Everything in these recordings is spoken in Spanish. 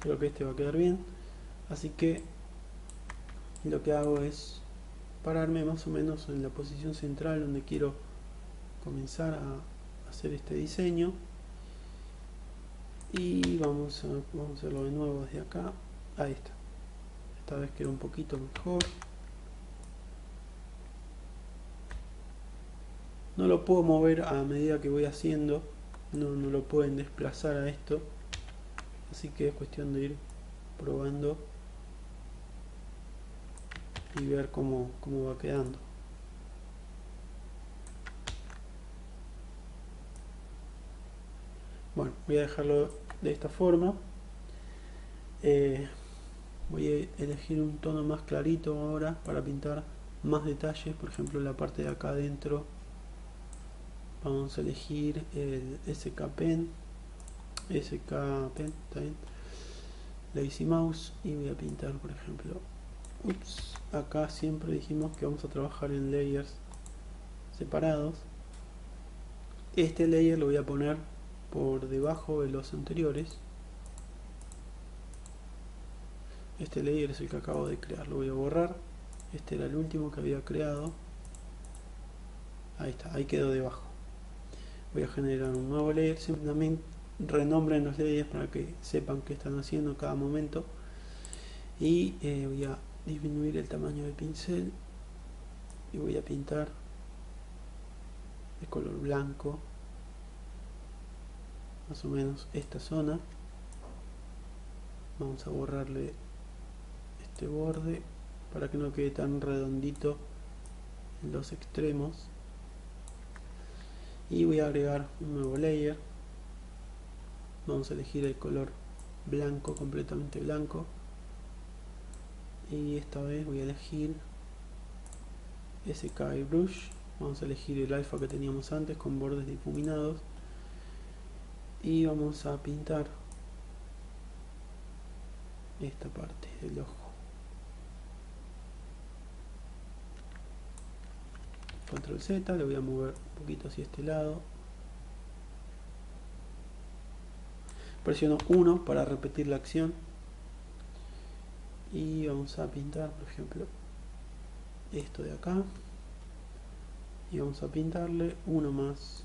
creo que este va a quedar bien, así que lo que hago es pararme más o menos en la posición central donde quiero comenzar a hacer este diseño. Y vamos a hacerlo de nuevo desde acá. Ahí está. Esta vez quedó un poquito mejor. No lo puedo mover a medida que voy haciendo. No lo pueden desplazar a esto. Así que es cuestión de ir probando y ver cómo va quedando. Bueno, voy a dejarlo de esta forma. Voy a elegir un tono más clarito ahora para pintar más detalles. Por ejemplo, en la parte de acá adentro vamos a elegir el SK Pen, está bien, Lazy Mouse, y voy a pintar, por ejemplo, acá siempre dijimos que vamos a trabajar en layers separados. Este layer lo voy a poner por debajo de los anteriores. Este layer es el que acabo de crear, lo voy a borrar. Este era el último que había creado. Ahí está, ahí quedó debajo. Voy a generar un nuevo layer. Simplemente renombren los layers para que sepan qué están haciendo en cada momento. Y voy a disminuir el tamaño del pincel y voy a pintar de color blanco más o menos esta zona. Vamos a borrarle este borde para que no quede tan redondito en los extremos. Y voy a agregar un nuevo layer. Vamos a elegir el color blanco, completamente blanco, y esta vez voy a elegir SK Brush. Vamos a elegir el alfa que teníamos antes con bordes difuminados y vamos a pintar esta parte del ojo. Control Z, le voy a mover un poquito hacia este lado. Presiono 1 para repetir la acción y vamos a pintar, por ejemplo, esto de acá, y vamos a pintarle uno más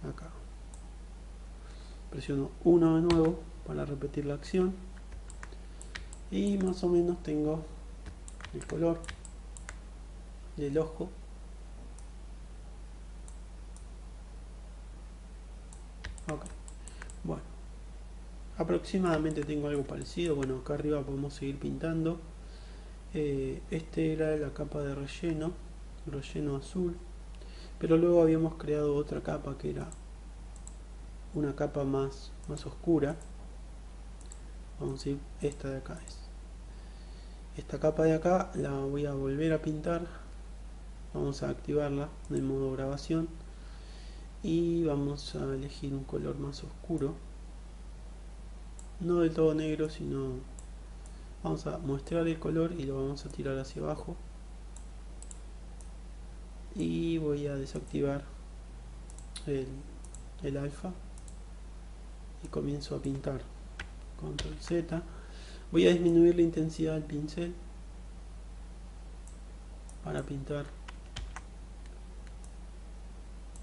acá. Presiono 1 de nuevo para repetir la acción y más o menos tengo el color del ojo. Ok, bueno, aproximadamente tengo algo parecido. Bueno, acá arriba podemos seguir pintando. Este era la capa de relleno azul, pero luego habíamos creado otra capa que era una capa más oscura. Vamos a ir, esta de acá es. Esta capa de acá la voy a volver a pintar. Vamos a activarla en el modo grabación y vamos a elegir un color más oscuro, no del todo negro, sino vamos a mostrar el color y lo vamos a tirar hacia abajo. Y voy a desactivar el alfa y comienzo a pintar. Control Z. Voy a disminuir la intensidad del pincel para pintar.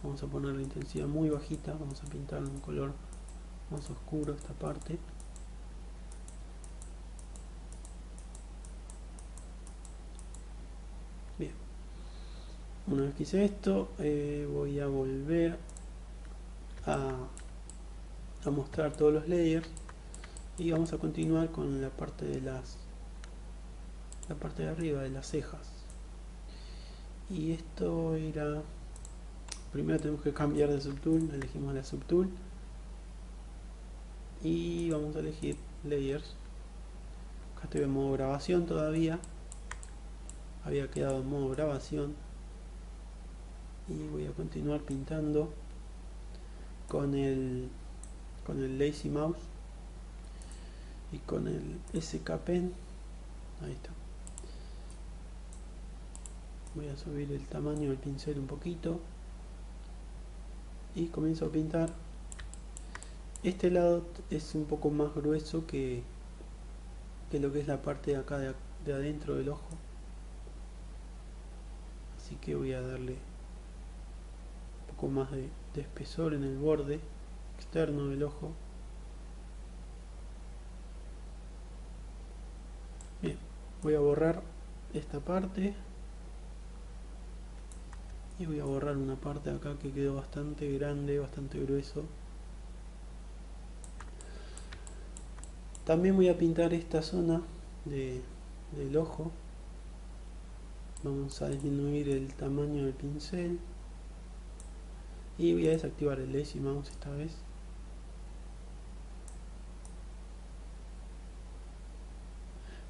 Vamos a poner la intensidad muy bajita. Vamos a pintar un color más oscuro esta parte. Bien. Una vez que hice esto, voy a volver a mostrar todos los layers y vamos a continuar con la parte de la parte de arriba de las cejas. Y esto era, primero tenemos que cambiar de subtool. Elegimos la subtool y vamos a elegir layers. Acá estoy en modo grabación todavía, había quedado en modo grabación, y voy a continuar pintando con el Lazy Mouse y con el SK Pen. Ahí está. Voy a subir el tamaño del pincel un poquito y comienzo a pintar Este lado es un poco más grueso que lo que es la parte de acá de adentro del ojo, así que voy a darle un poco más de espesor en el borde externo del ojo. Bien, voy a borrar esta parte y voy a borrar una parte de acá que quedó bastante grande, bastante grueso. También voy a pintar esta zona del ojo. Vamos a disminuir el tamaño del pincel y voy a desactivar el lazy mouse esta vez.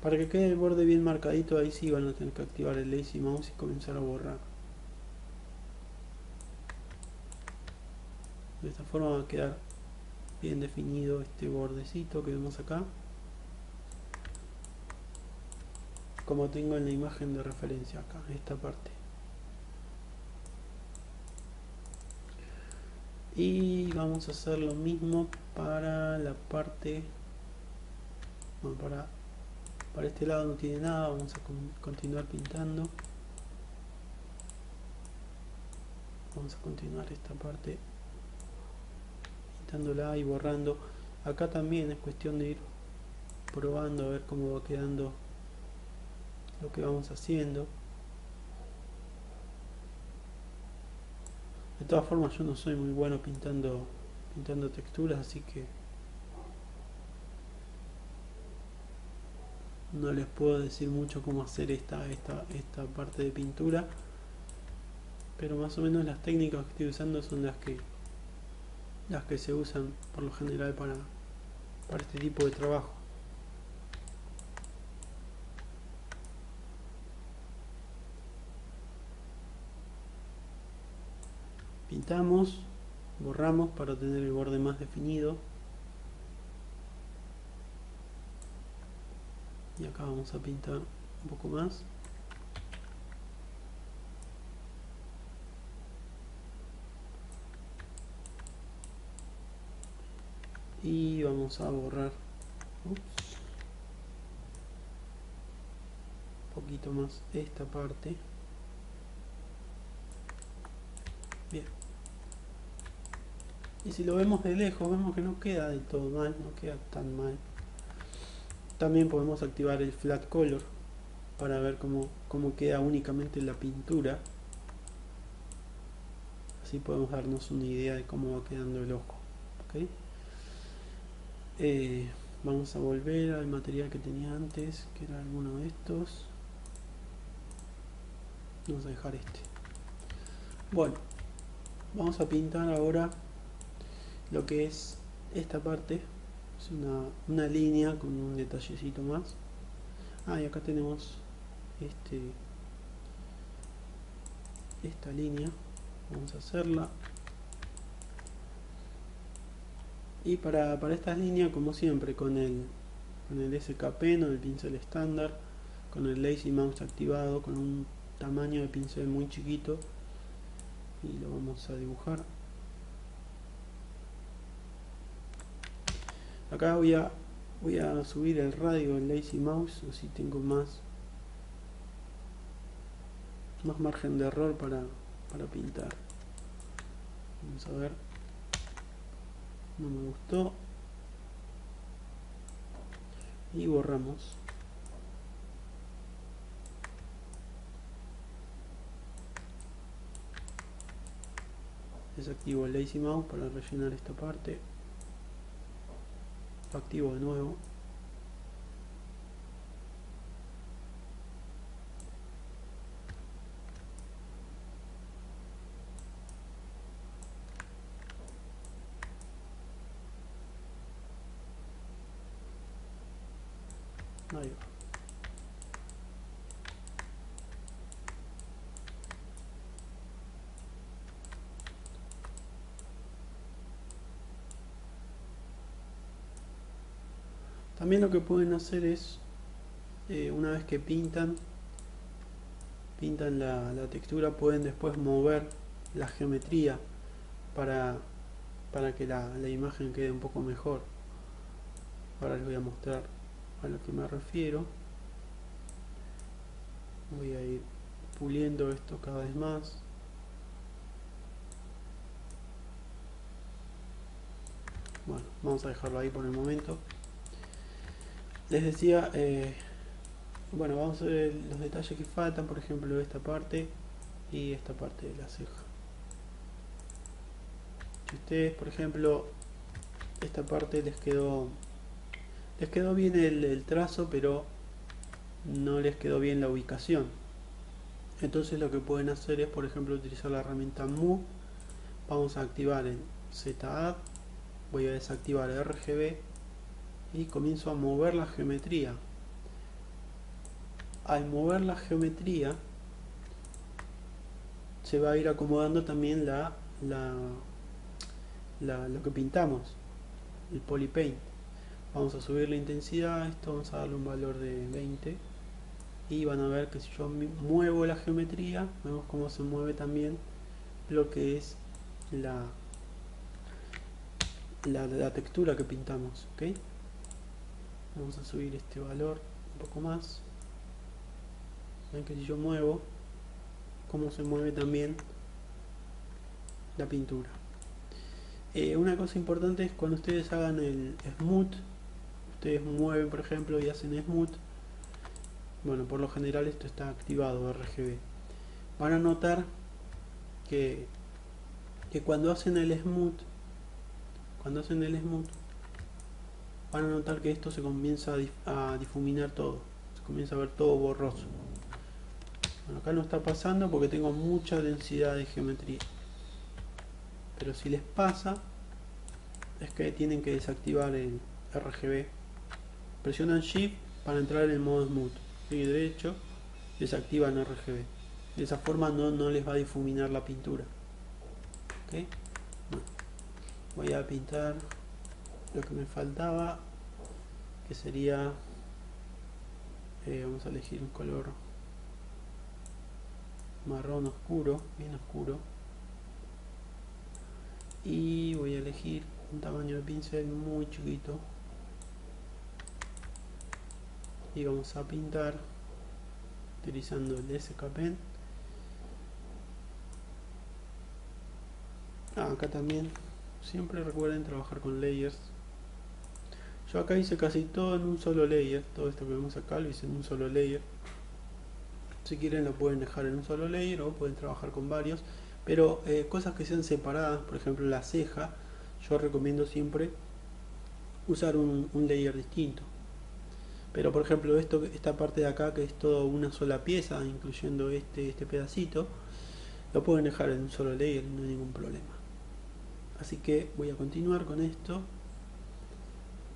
Para que quede el borde bien marcadito, ahí sí van a tener que activar el lazy mouse y comenzar a borrar. De esta forma va a quedar bien definido este bordecito que vemos acá, como tengo en la imagen de referencia acá, esta parte. Y vamos a hacer lo mismo para la parte, bueno, para este lado no tiene nada, vamos a continuar pintando. Vamos a continuar esta parte pintándola y borrando. Acá también es cuestión de ir probando a ver cómo va quedando lo que vamos haciendo. De todas formas, yo no soy muy bueno pintando texturas, así que no les puedo decir mucho cómo hacer esta parte de pintura, pero más o menos las técnicas que estoy usando son las que se usan por lo general para este tipo de trabajo. Pintamos, borramos para tener el borde más definido. Y acá vamos a pintar un poco más. Y vamos a borrar un poquito más esta parte. Bien. Y si lo vemos de lejos, vemos que no queda del todo mal, no queda tan mal. También podemos activar el flat color para ver cómo queda únicamente la pintura. Así podemos darnos una idea de cómo va quedando el ojo. ¿Okay? Vamos a volver al material que tenía antes, que era alguno de estos. Vamos a dejar este. Bueno, vamos a pintar ahora lo que es esta parte. Es una línea con un detallecito más. Y acá tenemos esta línea. Vamos a hacerla. Y para estas líneas, como siempre, con el SK Pen o el pincel estándar, con el lazy mouse activado, con un tamaño de pincel muy chiquito, y lo vamos a dibujar. Acá voy a subir el radio del lazy mouse, así tengo más margen de error para pintar. Vamos a ver. No me gustó. Y borramos. Desactivo el lazy mouse para rellenar esta parte. Lo activo de nuevo. Ahí va. También lo que pueden hacer es, una vez que pintan la textura, pueden después mover la geometría para para que la imagen quede un poco mejor. Ahora les voy a mostrar a lo que me refiero. Voy a ir puliendo esto cada vez más. Bueno, vamos a dejarlo ahí por el momento. Les decía, bueno, vamos a ver los detalles que faltan, por ejemplo esta parte y esta parte de la ceja. Si ustedes, por ejemplo, esta parte les quedó bien el trazo, pero no les quedó bien la ubicación. Entonces lo que pueden hacer es, por ejemplo, utilizar la herramienta Move. Vamos a activar en ZAdd, voy a desactivar RGB y comienzo a mover la geometría. Al mover la geometría se va a ir acomodando también lo que pintamos, el polypaint. Vamos a subir la intensidad a esto, vamos a darle un valor de 20 y van a ver que si yo muevo la geometría, vemos cómo se mueve también lo que es la textura que pintamos. ¿Okay? Vamos a subir este valor un poco más. Ven que si yo muevo, cómo se mueve también la pintura. Una cosa importante es cuando ustedes hagan el smooth, ustedes mueven por ejemplo y hacen smooth, bueno, por lo general esto está activado RGB. Van a notar que cuando hacen el smooth, van a notar que esto se comienza a difuminar todo, se comienza a ver todo borroso. Bueno, acá no está pasando porque tengo mucha densidad de geometría, pero si les pasa es que tienen que desactivar el RGB. Presionan Shift para entrar en el modo Smooth, y derecho desactivan RGB. De esa forma no les va a difuminar la pintura. ¿Okay? Bueno, voy a pintar lo que me faltaba, que sería, vamos a elegir un color marrón oscuro, bien oscuro, y voy a elegir un tamaño de pincel muy chiquito y vamos a pintar utilizando el SK Pen. Acá también siempre recuerden trabajar con layers. Yo acá hice casi todo en un solo layer, todo esto que vemos acá lo hice en un solo layer. Si quieren lo pueden dejar en un solo layer o pueden trabajar con varios, pero cosas que sean separadas, por ejemplo la ceja, yo recomiendo siempre usar un layer distinto. Pero por ejemplo esta parte de acá, que es toda una sola pieza, incluyendo este pedacito, lo pueden dejar en un solo layer, no hay ningún problema. Así que voy a continuar con esto,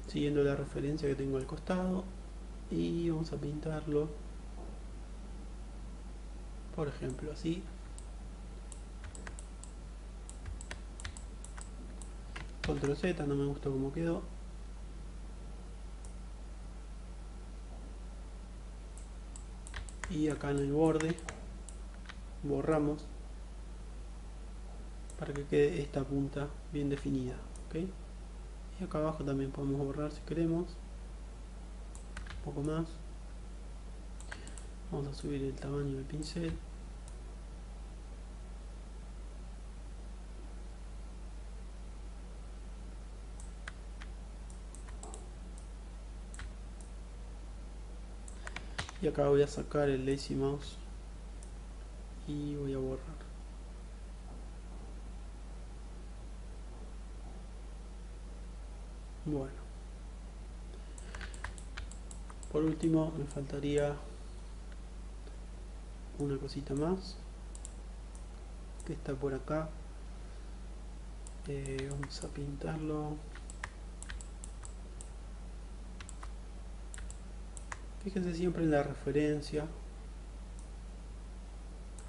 siguiendo la referencia que tengo al costado, y vamos a pintarlo, por ejemplo así. Control Z, no me gustó como quedó. Y acá en el borde borramos para que quede esta punta bien definida. ¿Okay? Y acá abajo también podemos borrar si queremos un poco más. Vamos a subir el tamaño del pincel. Y acá voy a sacar el lazy mouse y voy a borrar. Bueno, por último me faltaría una cosita más que está por acá. Vamos a pintarlo. Fíjense siempre en la referencia.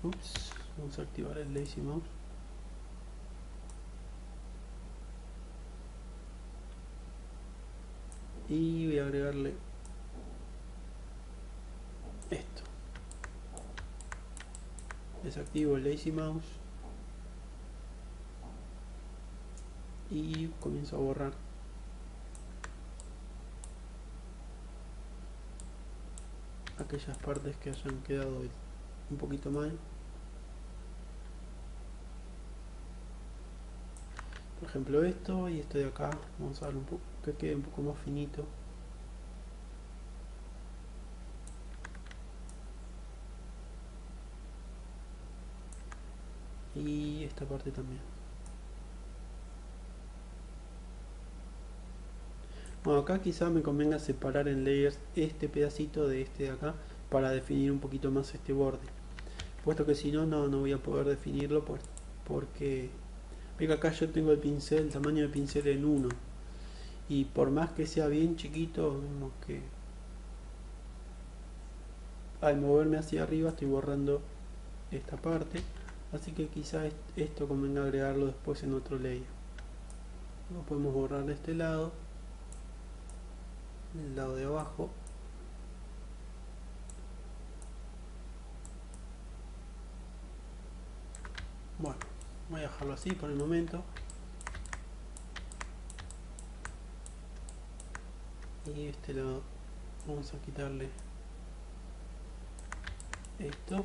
Ups, vamos a activar el lazy mouse. Y voy a agregarle esto. Desactivo el lazy mouse y comienzo a borrar aquellas partes que hayan quedado un poquito mal. Por ejemplo esto y esto de acá, vamos a ver un poco que quede un poco más finito. Y esta parte también. Bueno, acá quizá me convenga separar en layers este pedacito de este de acá para definir un poquito más este borde, puesto que si no, no voy a poder definirlo porque ve que acá yo tengo el pincel, el tamaño del pincel en 1 y por más que sea bien chiquito, vemos que al moverme hacia arriba estoy borrando esta parte, así que quizá esto convenga agregarlo después en otro layer. Lo podemos borrar de este lado, del lado de abajo. Bueno, voy a dejarlo así por el momento. Y este lado vamos a quitarle esto.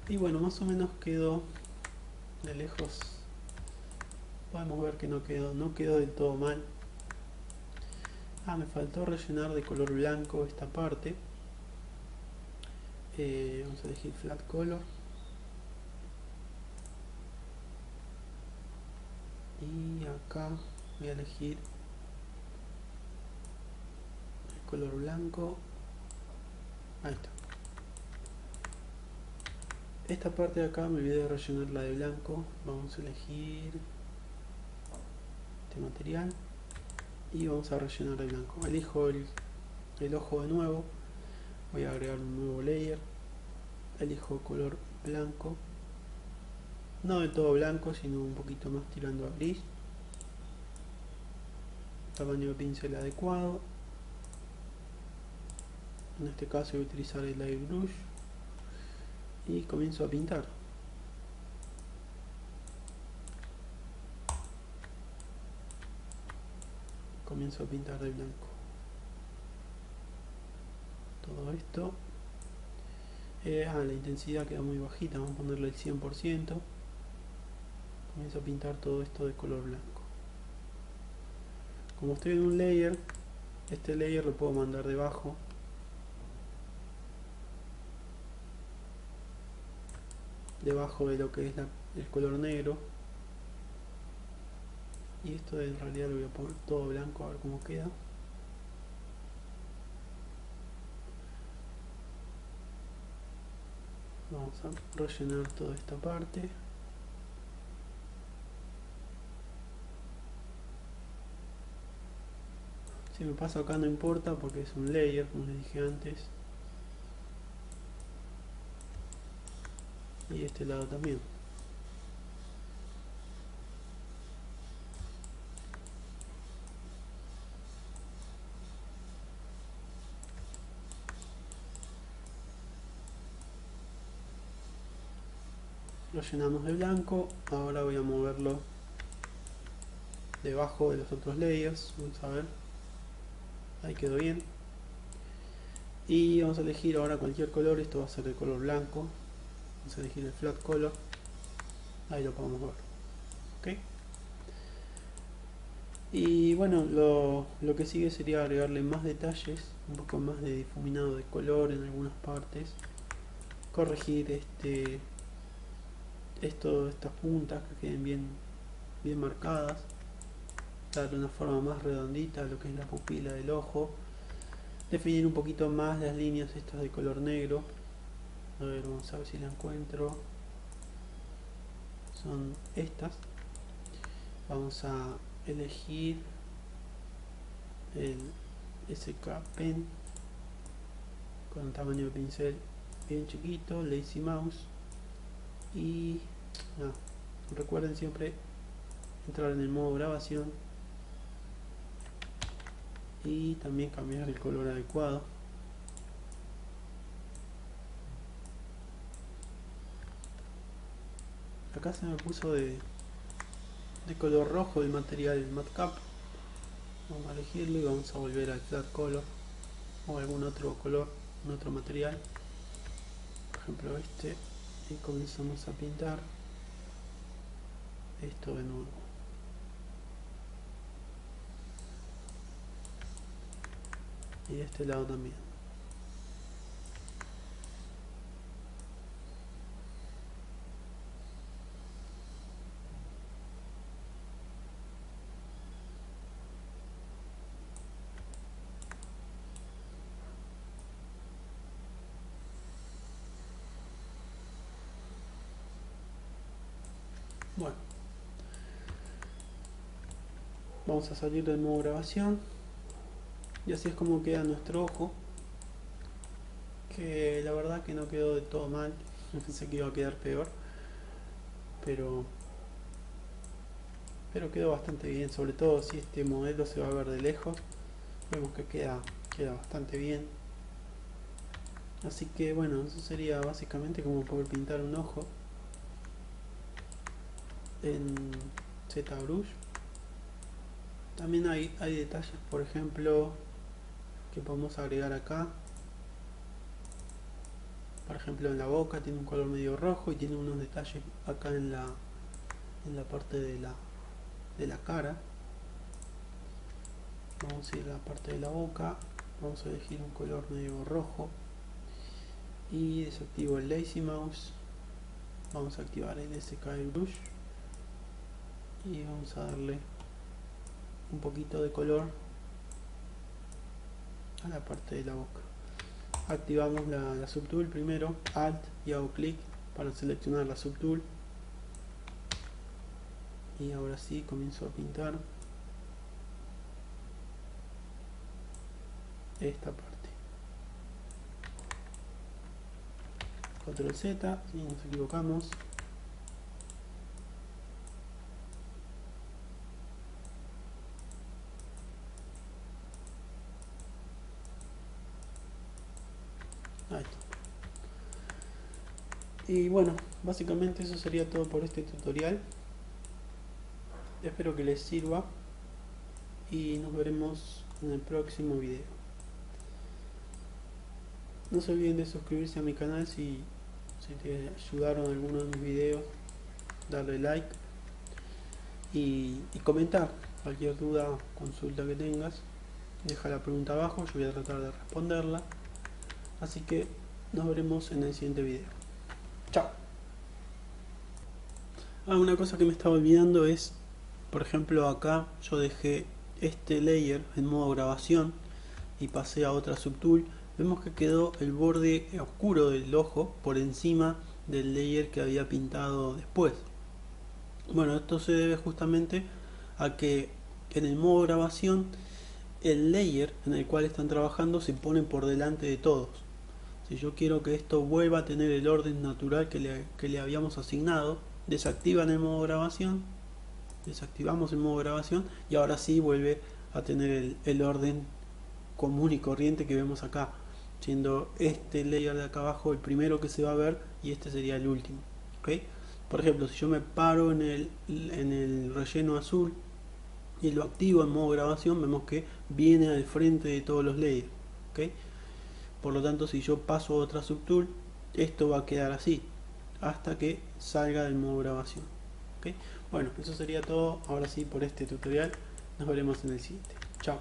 Y bueno, más o menos quedó de lejos. Podemos ver que no quedó del todo mal. Me faltó rellenar de color blanco esta parte. Vamos a elegir flat color. Y acá voy a elegir el color blanco. Ahí está. Esta parte de acá me olvidé de rellenarla de blanco. Vamos a elegir este material y vamos a rellenar de blanco. Elijo el ojo de nuevo. Voy a agregar un nuevo layer. Elijo color blanco. No del todo blanco, sino un poquito más tirando a gris. Tamaño de pincel adecuado. En este caso voy a utilizar el airbrush y comienzo a pintar. Comienzo a pintar de blanco todo esto. La intensidad queda muy bajita, vamos a ponerle el 100%. Comienzo a pintar todo esto de color blanco. Como estoy en un layer, este layer lo puedo mandar debajo. Debajo de lo que es el color negro. Y esto en realidad lo voy a poner todo blanco a ver cómo queda. Vamos a rellenar toda esta parte. Si me paso acá no importa porque es un layer, como les dije antes. Y este lado también. Lo llenamos de blanco. Ahora voy a moverlo debajo de los otros layers. Vamos a ver. Ahí quedó bien. Y vamos a elegir ahora cualquier color. Esto va a ser de color blanco. Vamos a elegir el flat color. Ahí lo podemos ver. ¿Ok? Y bueno, lo que sigue sería agregarle más detalles, un poco más de difuminado de color en algunas partes, corregir estas puntas que queden bien marcadas, darle una forma más redondita a lo que es la pupila del ojo, definir un poquito más las líneas estas de color negro. A ver, vamos a ver si la encuentro. Son estas. Vamos a elegir el SK Pen con tamaño de pincel bien chiquito, Lazy Mouse. Y recuerden siempre entrar en el modo grabación y también cambiar el color adecuado. Acá se me puso de de color rojo del material Matcap. Vamos a elegirlo y vamos a volver al flat color o algún otro color, un otro material, por ejemplo este, y comenzamos a pintar esto de nuevo. Y de este lado también. Bueno, vamos a salir del modo grabación y así es como queda nuestro ojo, que la verdad que no quedó de todo mal. Pensé que iba a quedar peor, pero quedó bastante bien, sobre todo si este modelo se va a ver de lejos, vemos que queda bastante bien. Así que bueno, eso sería básicamente como poder pintar un ojo en ZBrush. También hay detalles, por ejemplo, que podemos agregar acá. Por ejemplo, en la boca tiene un color medio rojo y tiene unos detalles acá en la parte de la cara. Vamos a ir a la parte de la boca, vamos a elegir un color medio rojo y desactivo el Lazy Mouse. Vamos a activar el SK Brush y vamos a darle un poquito de color a la parte de la boca. Activamos la subtool primero, Alt y hago clic para seleccionar la subtool y ahora sí comienzo a pintar esta parte. Control Z y nos equivocamos. Ahí está. Y bueno, básicamente eso sería todo por este tutorial. Espero que les sirva y nos veremos en el próximo video. No se olviden de suscribirse a mi canal si te ayudaron algunos de mis videos, darle like y comentar cualquier duda o consulta que tengas. Deja la pregunta abajo, yo voy a tratar de responderla. Así que nos veremos en el siguiente video. Chao. Una cosa que me estaba olvidando es, por ejemplo, acá yo dejé este layer en modo grabación y pasé a otra subtool. Vemos que quedó el borde oscuro del ojo por encima del layer que había pintado después. Bueno, esto se debe justamente a que en el modo grabación el layer en el cual están trabajando se pone por delante de todos. Si yo quiero que esto vuelva a tener el orden natural que le habíamos asignado, desactivan el modo grabación, desactivamos el modo grabación y ahora sí vuelve a tener el orden común y corriente que vemos acá, siendo este layer de acá abajo el primero que se va a ver y este sería el último. ¿Okay? Por ejemplo, si yo me paro en el relleno azul y lo activo en modo grabación, vemos que viene al frente de todos los layers. ¿Okay? Por lo tanto, si yo paso a otra subtool, esto va a quedar así hasta que salga del modo grabación. ¿Okay? Bueno, eso sería todo ahora sí por este tutorial. Nos veremos en el siguiente. Chao.